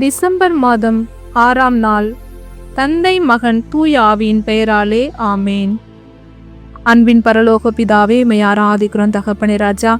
December மாதம் 6ஆம் நாள். தந்தை மகன் தூய ஆவியின் பெயராலே ஆமேன். அன்பின் பரலோக பிதாவே, உம்மை ஆராதிக்கிறோம் தகப்பனே ராஜா.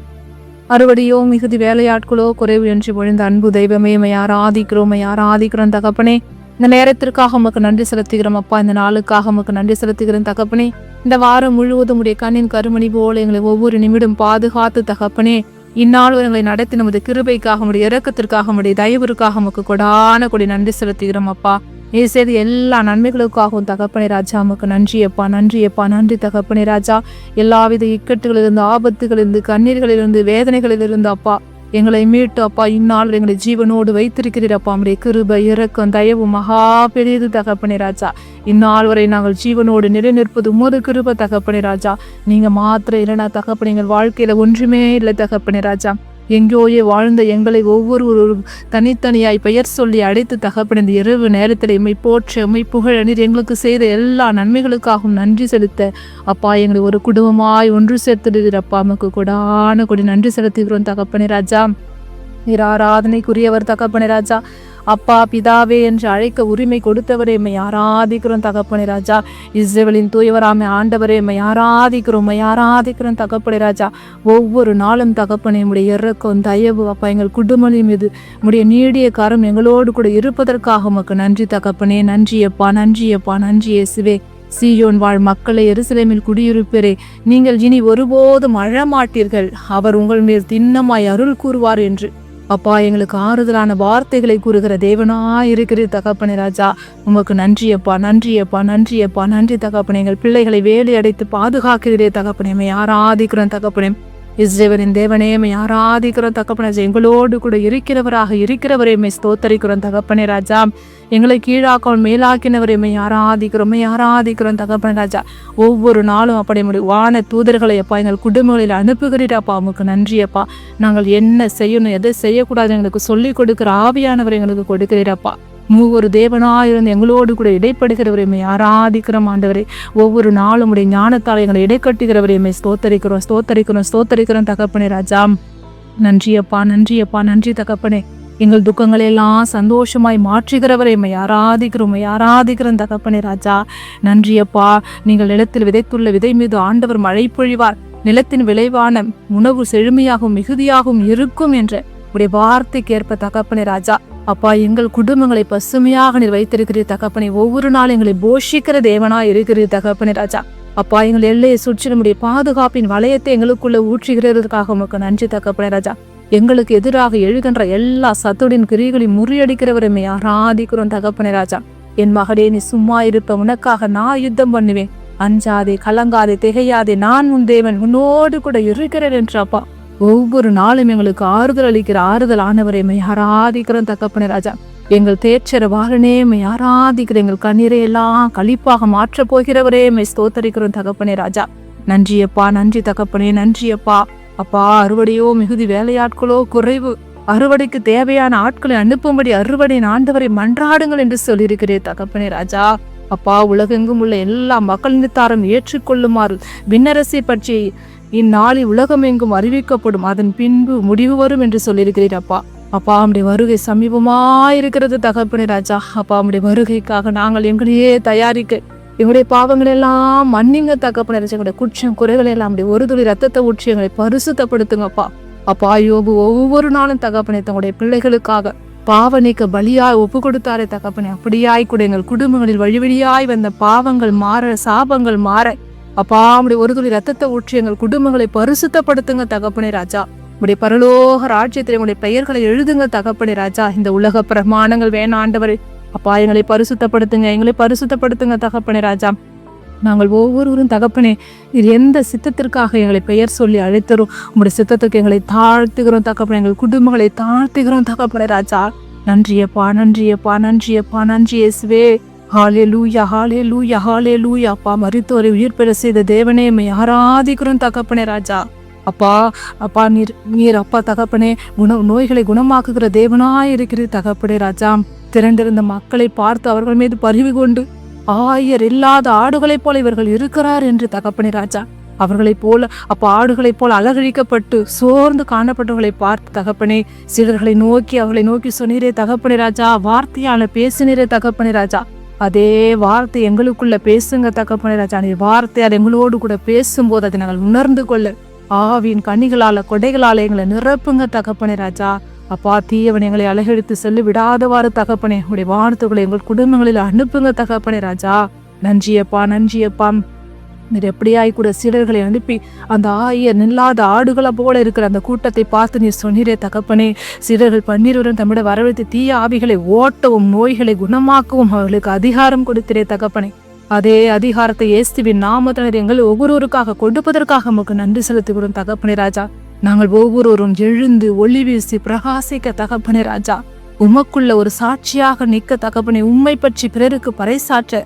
அறுவடையோ மிகுதி வேலையாட்களோ குறைவு என்று பொழிந்த அன்பு தெய்வமே, உம்மை ஆராதிக்கிறோம் தகப்பனே. இந்த நேரத்திற்காக உமக்கு நன்றி செலுத்துகிறோம் அப்பா. இந்த நாளுக்காக உமக்கு நன்றி செலுத்துகிறோம் தகப்பனே. இந்த வாரம் முழுவதும் உடைய கண்ணின் கருமணி போல எங்களை ஒவ்வொரு நிமிடம் பாதுகாத்து தகப்பனே, இந்நாள் எங்களை நடத்தி நமது கிருபைக்காக, உடைய இரக்கத்திற்காக, உடைய தயவிற்காக உமக்கு கொடான கொடி நன்றி செலுத்துகிறோம் அப்பா. நீ செய்த எல்லா நன்மைகளுக்காகவும் தகப்பனே ராஜா உமக்கு நன்றி தகப்பனே ராஜா. எல்லாவித இக்கட்டுகளிலிருந்து, ஆபத்துகளிலிருந்து, கண்ணீர்களிலிருந்து, வேதனைகளிலிருந்து அப்பா எங்களை மீட்டு அப்பா இந்நாள் எங்களை ஜீவனோடு வைத்திருக்கிறீர் அப்பா. நம்முடைய கிருபை, இரக்கம், தயவு மகா பெரியது தகப்பனே ராஜா. இந்நாள் வரை நாங்கள் ஜீவனோடு நிலைநிற்பது உமது கிருபை தகப்பனே ராஜா. நீங்க மாத்திரம் இல்லைனா தகப்பனே எங்கள் வாழ்க்கையில ஒன்றுமே இல்லை தகப்பனே ராஜா. எங்கேயோயே வாழ்ந்த எங்களை ஒவ்வொரு தனித்தனியாய் பெயர் சொல்லி அழைத்து தகப்பனே இந்த இரவு நேரத்தில் எம்மை போற்ற, எம்மை புகழ, நீர் எங்களுக்கு செய்த எல்லா நன்மைகளுக்காகவும் நன்றி செலுத்த அப்பா எங்களை ஒரு குடும்பமாய் ஒன்று சேர்த்துடுகிற அப்பா நமக்கு கொடான கொடி நன்றி செலுத்துகிறோம் தகப்பனே ராஜா. நீர் ஆராதனைக்குரியவர் தகப்பனே ராஜா. அப்பா பிதாவே என்று அழைக்க உரிமை கொடுத்தவரே எம்மை ஆராதிக்கிறோம் தகப்பனே ராஜா. இஸ்ரவேலின் தூயவராமே ஆண்டவரே எம்மை ஆராதிக்கிறோம் தகப்பனே ராஜா. ஒவ்வொரு நாளும் தகப்பனே உம்முடைய இரக்கம், தயவு அப்பா எங்கள் குடும்பம் மீது உம்முடைய நீடிய கரம் எங்களோடு கூட இருப்பதற்காக உமக்கு நன்றி தகப்பனே. நன்றி இயேசுவே. சீயோன் வாழ் மக்களை, எருசலேமில் குடியிருப்பரே, நீங்கள் இனி ஒருபோதும் அழமாட்டீர்கள், அவர் உங்கள் மேல் திண்ணமாய் அருள் கூறுவார் என்று அப்பா எங்களுக்கு ஆறுதலான வார்த்தைகளை கூறுகிற தேவனாய் இருக்கிற தகப்பனே ராஜா. உமக்கு நன்றி தகப்பனே. எங்கள் பிள்ளைகளை வேலி அடைத்து பாதுகாக்கிறதே தகப்பனே, உம்மை ஆராதிக்கிறோம் தகப்பனே. இஸ்ரவேலின் தேவனே உம்மை ஆராதிக்கிறோம் தகப்பனே. எங்களோடு கூட இருக்கிறவரே உம்மை ஸ்தோத்தரிக்கிறோம் தகப்பனே ராஜா. எங்களை கீழாக்காமல் மேலாக்கினவரை உம்மை ஆராதிக்கிறோம் தகப்பனே ராஜா. ஒவ்வொரு நாளும் அப்படி வான தூதர்களை அப்பா எங்கள் குடும்பங்களில் அனுப்புகிறீரப்பா. உமக்கு நன்றி அப்பா. நாங்கள் என்ன செய்யணும், எதை செய்யக்கூடாது எங்களுக்கு சொல்லிக் கொடுக்கிற ஆவியானவரை எங்களுக்கு கொடுக்கிறீரப்பா. மூவொரு தேவனாயிருந்து எங்களோடு கூட இடைப்படுகிறவரை உம்மை ஆராதிக்கிறோம் ஆண்டவரே. ஒவ்வொரு நாளும் உடைய ஞானத்தால் எங்களை இடைக்கட்டுகிறவரை உம்மை ஸ்தோத்தரிக்கிறோம் தகப்பனே ராஜா. நன்றி தகப்பனே. எங்கள் துக்கங்களை எல்லாம் சந்தோஷமாய் மாற்றுகிறவரை உம்மை ஆராதிக்கிறோம் தகப்பனே ராஜா. நன்றியப்பா. நீங்கள் நிலத்தில் விதைத்துள்ள விதை மீது ஆண்டவர் மழை பொழிவார், நிலத்தின் விளைவான உணவு செழுமையாகவும் மிகுதியாகவும் இருக்கும் என்ற உடைய வார்த்தைக்கு ஏற்ப தகப்பனே ராஜா. அப்பா எங்கள் குடும்பங்களை பசுமையாக நீர் வைத்திருக்கிறீர் தகப்பனே. ஒவ்வொரு நாள் எங்களை போஷிக்கிற தேவனாய் இருக்கிறீர் தகப்பனே ராஜா. அப்பா எங்கள் எல்லையை சுற்றி நம்முடைய பாதுகாப்பின் வளையத்தை எங்களுக்குள்ள ஊற்றுகிறதற்காக உமக்கு நன்றி தகப்பனே ராஜா. எங்களுக்கு எதிராக எழுகின்ற எல்லா சத்துடின் கிரிகளையும் முறியடிக்கிறவரை உம்மை ஆராதிக்கிறோம் தகப்பனே ராஜா. என் மகளே, நீ சும்மா இருப்ப, உனக்காக நான் யுத்தம் பண்ணுவேன், அஞ்சாதே, கலங்காதே, திகையாதே, நான் உன் தேவன், உன்னோடு கூட இருக்கிறேன் என்று அப்பா ஒவ்வொரு நாளும் எங்களுக்கு ஆறுதல் அளிக்கிற ஆறுதலானவரை உம்மை ஆராதிக்கிறோம் தகப்பனே ராஜா. எங்கள் தேற்றர வாரனே உம்மை ஆராதிக்கிற, எங்கள் கண்ணீரை எல்லாம் களிப்பாக மாற்றப் போகிறவரே உம்மை ஸ்தோத்தரிக்கிறோம் தகப்பனே ராஜா. நன்றி தகப்பனே. அப்பா அறுவடையோ மிகுதி வேலையாட்களோ குறைவு, அறுவடைக்கு தேவையான ஆட்களை அனுப்பும்படி அறுவடை ஆண்டவரை மன்றாடுங்கள் என்று சொல்லியிருக்கிறேன் தகப்பனே ராஜா. அப்பா உலகெங்கும் உள்ள எல்லா மக்களினத்தாரும் ஏற்றுக்கொள்ளுமாறு விண்ணரசை பற்றி இந்நாளில் உலகம் எங்கும் அறிவிக்கப்படும், அதன் பின்பு முடிவு வரும் என்று சொல்லியிருக்கிறீர் அப்பா. நம்முடைய வருகை சமீபமாயிருக்கிறது தகப்பனே ராஜா. அப்பா நம்முடைய வருகைக்காக நாங்கள் எங்களையே தயாரிக்க, எங்களுடைய பாவங்கள் எல்லாம் மன்னிங்க தகப்பனே ராஜா. எங்களுடைய குற்றம் குறைகளை எல்லாம் நம்முடைய ஒரு துளி ரத்தத்தை ஊற்றி எங்களை பரிசுத்தப்படுத்துங்கப்பா. அப்பா யோபு ஒவ்வொரு நாளும் தகப்பனே தங்களுடைய பிள்ளைகளுக்காக பாவ நீக்க பலியாய் ஒப்பு கொடுத்தாரே தகப்பனே. அப்படியாய் கூட எங்கள் குடும்பங்களில் வழிவழியாய் வந்த பாவங்கள் மாற, சாபங்கள் மாற அப்பா நம்முடைய ஒரு துளி ரத்தத்தை ஊற்றி எங்கள் குடும்பங்களை பரிசுத்தப்படுத்துங்க தகப்பனே ராஜா. உடைய பரலோக ராஜ்யத்தில் எங்களுடைய பெயர்களை எழுதுங்க தகப்பனே ராஜா. இந்த உலக பிரமாணங்கள் வேணாண்டவரே அப்பா எங்களை பரிசுத்தப்படுத்துங்க தகப்பனே ராஜா. நாங்கள் ஒவ்வொருவரும் தகப்பனே இது எந்த சித்தத்திற்காக எங்களை பெயர் சொல்லி அழைத்தரும் உங்களுடைய சித்தத்துக்கு எங்களை தாழ்த்துகிறோம் தகப்பனே. எங்கள் குடும்பங்களை தாழ்த்துகிறோம் தகப்பனே ராஜா. நன்றி இயேசுவே. ஹalleluya. அப்பா மரித்தோரை உயிர் பெற செய்த தேவனே உம்மை ஆராதிக்கிறோம் தகப்பனே ராஜா. அப்பா நீர் அப்பா தகப்பனே நோய்களை குணமாக்குகிற தேவனாய் இருக்கிற தகப்பனே ராஜா. திரண்டிருந்த மக்களை பார்த்து அவர்கள் மீது பரிவு கொண்டு ஆயர் இல்லாத ஆடுகளைப் போல இவர்கள் இருக்கிறார் என்று தகப்பனே ராஜா அவர்களைப் போல ஆடுகளைப் போல அலகழிக்கப்பட்டு சோர்ந்து காணப்பட்டவர்களை பார்த்து தகப்பனே சீடர்களை நோக்கி அவர்களை நோக்கி சொன்னீரே தகப்பனே ராஜா, வார்த்தையால பேசினீரே தகப்பனே ராஜா, அதே வார்த்தை எங்களுக்குள்ள பேசுங்க தகப்பனே ராஜா. நீ வார்த்தையால் எங்களோடு கூட பேசும்போது அதை நாங்கள் உணர்ந்து கொள்ள ஆவியின் கனிகளால கொடைகளால எங்களை நிரப்புங்க தகப்பனே ராஜா. தீயவன் எங்களை அலகெடுத்து செல்லு விடாதவாறு தகப்பனே உடைய வார்த்தைகளை எங்கள் குடும்பங்களில் அனுப்புங்க தகப்பனே ராஜா. நன்றியப்பா, நன்றியப்பா. நீர் எப்படியாய் கூட சீடர்களை அனுப்பி அந்த 1000 நில்லாத ஆடுகளை போல இருக்கிற அந்த கூட்டத்தை பார்த்து நீர் சொன்னீரே தகப்பனே, சீடர்கள் 12 தம்மிட வரவழைத்து தீய ஆவிகளை ஓட்டவும் நோய்களை குணமாக்கவும் அவர்களுக்கு அதிகாரம் கொடுத்திரே தகப்பனே. அதே அதிகாரத்தை இயேசுவின் நாமத்தினர் எங்கள் ஒவ்வொருவருக்காக கொடுப்பதற்காக நமக்கு நன்றி செலுத்துகிறோம் தகப்பனே ராஜா. நாங்கள் ஒவ்வொருவரும் எழுந்து ஒளி வீசி பிரகாசிக்க தகப்பனே ராஜா, உமக்குள்ள ஒரு சாட்சியாக நிற்க தகப்பனே, உம்மை பற்றி பிறருக்கு பறைசாற்ற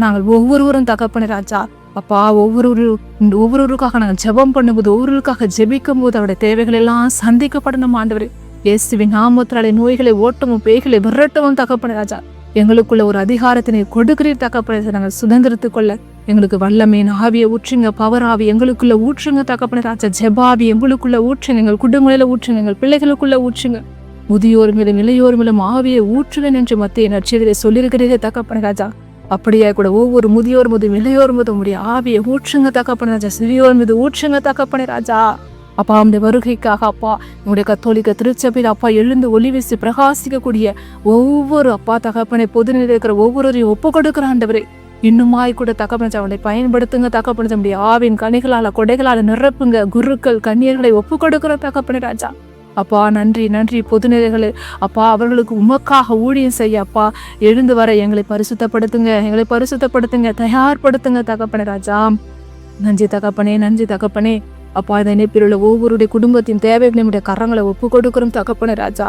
நாங்கள் ஒவ்வொருவரும் தகப்பனே ராஜா. ஒவ்வொருவருக்காக நாங்கள் ஜெபம் பண்ணும்போது, ஒவ்வொருவருக்காக ஜெபிக்கும் போது அவருடைய தேவைகள் எல்லாம் சந்திக்கப்படணும் ஆண்டவரே. இயேசுவின் நாமத்தினாலே நோய்களை ஓட்டவும் பேய்களை விரட்டவும் தகப்பனே ராஜா, எங்களுக்குள்ள ஒரு அதிகாரத்தினை கொடுக்கிறீர் தகப்பனே. நாங்கள் சுதந்திரத்துக் கொள்ள எங்களுக்கு வல்லமையின் ஆவியை ஊற்றுங்க, பவர் ஆவி எங்களுக்குள்ள ஊற்றுங்க தகப்பனே ராஜா. ஜெபாவி எங்களுக்குள்ள ஊற்றுங்க, எங்கள் குடும்பங்களில ஊற்றுங்க, எங்கள் பிள்ளைகளுக்குள்ள ஊற்றுங்க. முதியோர் மேலும் இளையோர் மேலும் ஆவியை ஊற்றுவேன் என்று மத்திய நற்செய்தியிலே சொல்லியிருக்கிறீரே தகப்பனே ராஜா. அப்படியே கூட ஒவ்வொரு முதியோர் மீதும் இளையோர் மீதும் உடைய ஆவியை ஊற்றுங்க தகப்பனே ராஜா. சிறியோர் மீது ஊற்றுங்க தகப்பனே ராஜா. அந்த வருகைக்காக உங்களுடைய கத்தோலிக்க திருச்சபையில் எழுந்து ஒளி வீசி பிரகாசிக்கக்கூடிய ஒவ்வொரு தகப்பனை பொதுநிலை இருக்கிற ஒவ்வொருவரையும் ஒப்பு கொடுக்கிற ஆண்டவரே, இன்னுமாய் கூட தகப்பனை அவளை பயன்படுத்துங்க தகப்பனை. நம்முடைய ஆவின் கனிகளால கொடைகளால நிரப்புங்க. குருக்கள் கன்னியர்களை ஒப்பு கொடுக்கிற தகப்பனே ராஜா. நன்றி நன்றி. பொதுநிலைகளை அவர்களுக்கு உமக்காக ஊழியம் செய்ய எழுந்து வர எங்களை பரிசுத்தப்படுத்துங்க, தயார்படுத்துங்க தகப்பனே ராஜா. நன்றி தகப்பனே, நன்றி தகப்பனே. இந்த இணைப்பில் உள்ள ஒவ்வொருடைய குடும்பத்தின் தேவைகளை நம்முடைய கரங்களை ஒப்பு கொடுக்கிறோம் தகப்பனே ராஜா.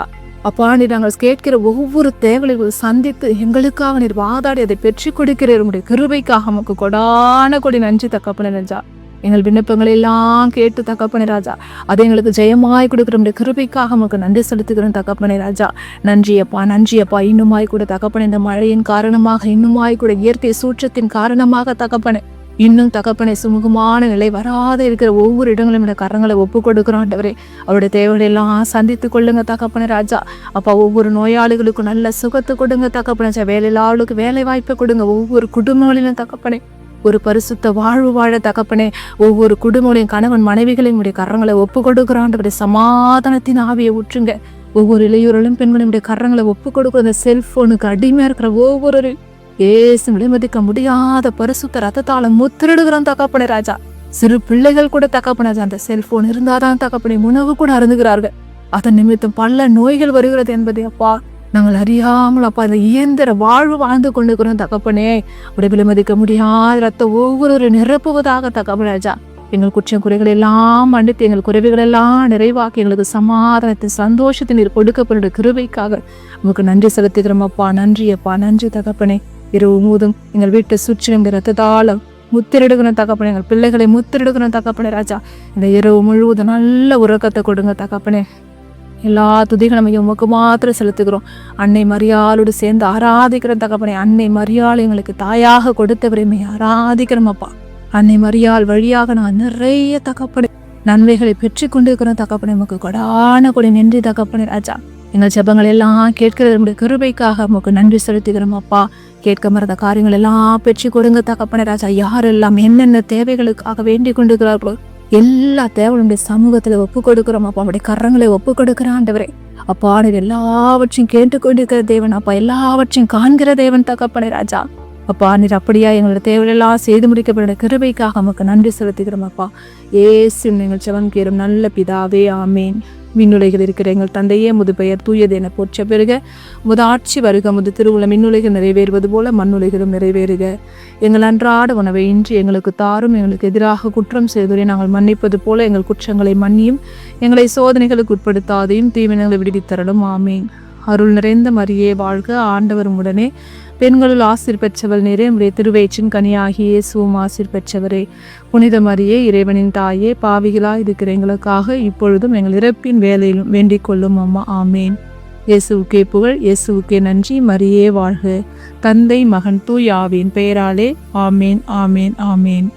நீர் நாங்கள் கேட்கிற ஒவ்வொரு தேவைகளையும் சந்தித்து எங்களுக்காக நீர் வாதாடி அதை பெற்றுக் கொடுக்கிற உங்களுடைய கிருபைக்காக நமக்கு கொடான கொடி நன்றி தகப்பனே ராஜா. எங்கள் விண்ணப்பங்களை எல்லாம் கேட்டு தகப்பனே ராஜா, அதை எங்களுக்கு ஜெயமாய் கொடுக்குற நம்முடைய கிருபைக்காக நமக்கு நன்றி செலுத்துகிறோம் தகப்பனே ராஜா. நன்றியப்பா, நன்றியப்பா. இன்னுமாய் கூட தகப்பனே, இந்த மழையின் காரணமாக, இன்னுமாய் கூட இயற்கை சூற்றத்தின் காரணமாக தகப்பனே, இன்னும் தகப்பனை சுமூகமான நிலை வராத இருக்கிற ஒவ்வொரு இடங்களும் இந்த கரங்களை ஒப்பு கொடுக்கிறோம் ஆண்டவரே. அவருடைய தேவைகளை எல்லாம் சந்தித்து கொள்ளுங்க தகப்பனே ராஜா. ஒவ்வொரு நோயாளிகளுக்கும் நல்ல சுகத்தை கொடுங்க தகப்பனே ராஜா. வேலையாளுக்கு வேலை வாய்ப்பை கொடுங்க. ஒவ்வொரு குடும்பங்களிலும் தகப்பனே ஒரு பரிசுத்த வாழ்வு வாழ தகப்பனே, ஒவ்வொரு குடும்பங்களையும் கணவன் மனைவிகளையும் உடைய கரங்களை ஒப்பு கொடுக்கிறான். சமாதானத்தின் ஆவியை ஊற்றுங்க. ஒவ்வொரு இளையோர்களும் பெண்களுடைய கரங்களை ஒப்பு கொடுக்குற அந்த செல்போனுக்கு அடிமையா இருக்கிற ஒவ்வொரு ஏசு விலைமதிக்க முடியாத பரிசுத்த ரத்தத்தால முத்திரிடுகிறான் தகப்பனே ராஜா. சிறு பிள்ளைகள் கூட தகப்பனே ராஜா, அந்த செல்போன் இருந்தாதான் தகப்பனே உணவு கூட அருந்துகிறார்கள். அதன் நிமித்தம் பல நோய்கள் வருகிறது என்பதை நாங்கள் அறியாமல் இந்த இயந்திர வாழ்வு வாழ்ந்து கொண்டிருக்கிறோம் தகப்பனே. உடம்பில் மதிக்க முடியாத ரத்த ஒவ்வொரு நிரப்புவதாக தகப்பனே ராஜா. எங்கள் குற்றம் குறைகள் எல்லாம் மன்னித்து எங்கள் குறைவுகள் எல்லாம் நிறைவாக்கி எங்களுக்கு சமாதானத்தை சந்தோஷத்தை நீர் கொடுக்கப்பட்ட கிருபைக்காக உங்களுக்கு நன்றி செலுத்துகிறோம் நன்றி நன்றி தகப்பனே. இரவு மூதும் எங்கள் வீட்டை சுற்றி ரத்தத்தால முத்திரிடுகிறோம் தகப்பனே. எங்கள் பிள்ளைகளை முத்திரிடுகிறோம் தகப்பனே ராஜா. இந்த இரவு முழுவதும் நல்ல உறக்கத்தை கொடுங்க தகப்பனே. எல்லா துதிகளையும் உமக்கு மாத்திரம் செலுத்துகிறோம். அன்னை மரியாளோடு சேர்ந்து ஆராதிக்கிற தகப்பனே. அன்னை மரியாள் எங்களுக்கு தாயாக கொடுத்தவரையுமே ஆராதிக்கிறோம் அன்னை மரியாள் வழியாக நான் நிறைய தகப்பனே நன்மைகளை பெற்று கொண்டிருக்கிறோம் தகப்பனே. உமக்கு கொடான கொடி நன்றி தகப்பனே ராஜா. எங்கள் ஜெபங்கள் எல்லாம் கேட்கிற கிருபைக்காக உமக்கு நன்றி செலுத்துகிறோம் கேட்க மறந்த காரியங்கள் எல்லாம் பெற்று கொடுங்க தகப்பனே ராஜா. யாரெல்லாம் என்னென்ன தேவைகளுக்காக வேண்டிக் கொண்டிருக்கிறார்களோ எல்லா தேவனுடைய சமூகத்துல ஒப்பு கொடுக்கிறோம் அவருடைய கரங்களை ஒப்பு கொடுக்கிற ஆண்டவரே. நீர் எல்லாவற்றையும் கேட்டுக்கொண்டிருக்கிற தேவன் எல்லாவற்றையும் காண்கிற தேவன் தகப்பனே ராஜா. நீர் அப்படியா எங்களோட தேவையெல்லாம் செய்து முடிக்கப்பட்ட கிருபைக்காக நமக்கு நன்றி செலுத்துகிறோம் ஏசு எங்கள் ஜெபம் கேளும் நல்ல பிதாவே, ஆமேன். மின்னுலைகள் இருக்கிற எங்கள் தந்தையே, முது பெயர் தூயது என போற்ற பெறுக. முது ஆட்சி வருக. முது திருவுள்ள மின்னுலைகள் நிறைவேறுவது போல மண்ணுலைகளும் நிறைவேறுக. எங்கள் அன்றாட உணவை இன்று எங்களுக்கு தாரும். எங்களுக்கு எதிராக குற்றம் செய்தோரை நாங்கள் மன்னிப்பது போல எங்கள் குற்றங்களை மன்னியும். எங்களை சோதனைகளுக்கு உட்படுத்தாதையும் தீவினங்களை விடுவித்தரலும். ஆமேன். அருள் நிறைந்த மரியே வாழ்க, ஆண்டவர் உடனே. பெண்களுள் ஆசீர் பெற்றவள் நீரே, உடைய திருவயிற்றின் கனியாகிய இயேசுவும் ஆசீர் பெற்றவரே. புனித மரியே, இறைவனின் தாயே, பாவிகளாய் இருக்கிற எங்களுக்காக இப்பொழுதும் எங்கள் இறப்பின் வேலையிலும் வேண்டிக் கொள்ளும் அம்மா. ஆமேன். இயேசுவுக்கே புகழ், இயேசுவுக்கே நன்றி. மரியே வாழ்க. தந்தை, மகன், தூய் ஆவியின் பெயராலே. ஆமேன், ஆமேன், ஆமேன்.